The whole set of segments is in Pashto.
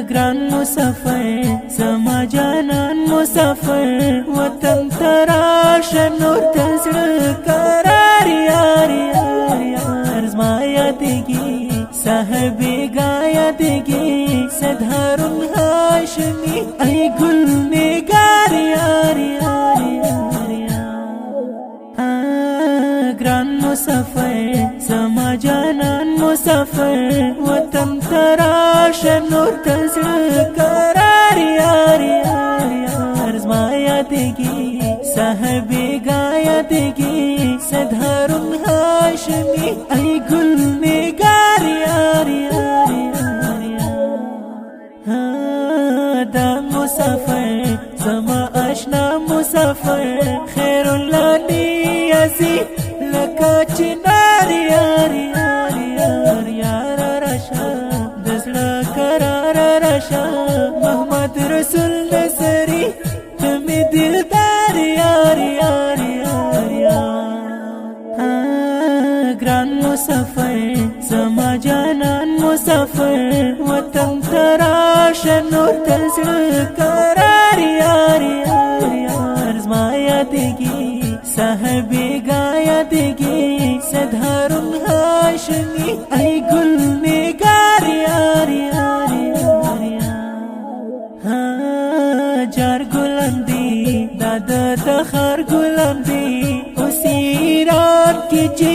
ګران مسافر زما جانان مسافر وطن تراشه نور تزړه قرار یار یار یار زما یادګي صاحبېګا یادګي سدهارون هاشمي ای ګل نګار یار یار یار ګران مسافر زما جانان مسافر وطن تراشه نور تزړه قرار یار یار یار زما یادګي صاحبېګا یادګي سدهارون هاشمي ای ګل نګار یار یار یار دا مسافر زما آشنا مسافر خیر الله نیازي لکه چنار یار یار یار یار راشا دزړه قرار راشا محمد رسول نظری تمې دلدار یار یار یار یار ګران مسافر زما جانان مسافر وطن تراشه نور تزړه قرار یار یار یار زما یادګي صاحبېګا یادګي سدهارون هاشمي ای ګل نګار یار یار یار جار ګلان دي دا د خار ګلان دي اوس ایران کې چې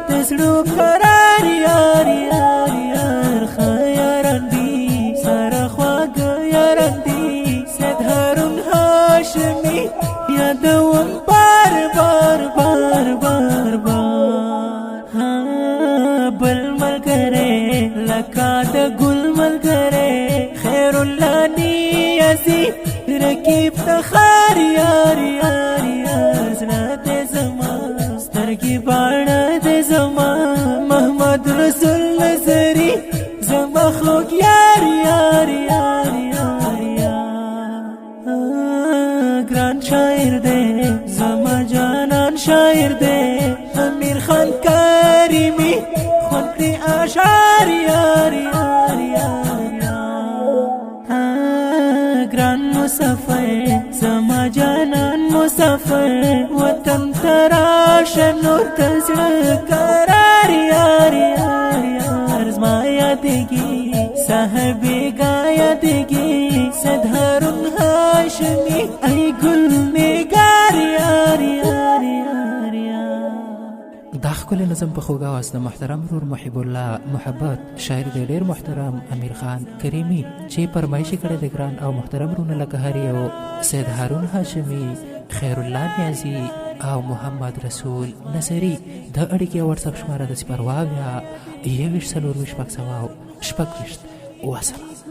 تزړو قرار یار یار یار خیاران دي سره خواږه یاران دي سدهارون هاشمي یادوم بار بار بار بار بار بل ملګری لکه د ګل ملګری خیر الله نیازي رقیب تخار یار یار یار زړه دې زما سترګې باڼه دې زما محمد رسول نظری زما خوږ یار یار یار یار یار ګران شاعر دې زما جانان شاعر دې امیر خان کریمی خوندي اشعار یار یار یار ګران مسافر زما جانان مسافر وطن تراشه نور تزړه قرار یار یار یار زما یادګي صاحبېګا یادګي سدهارون هاشمي ای ګل نګار یار یار یار دا ښکلی نظم په خوږه آواز د محترم ورور محب الله محبت شاعر دی ډېر محترم امیر خان کریمی چې فرمایشي کړی د ګران او محترم ورونه لکه هر یو سید هارون هاشمي خیر الله نیازي او محمد رسول نصری د اړیکې واتساپ شماره د 0 اویا 21 څلور ویشت شپږ سوه شپږ ویشت وسلام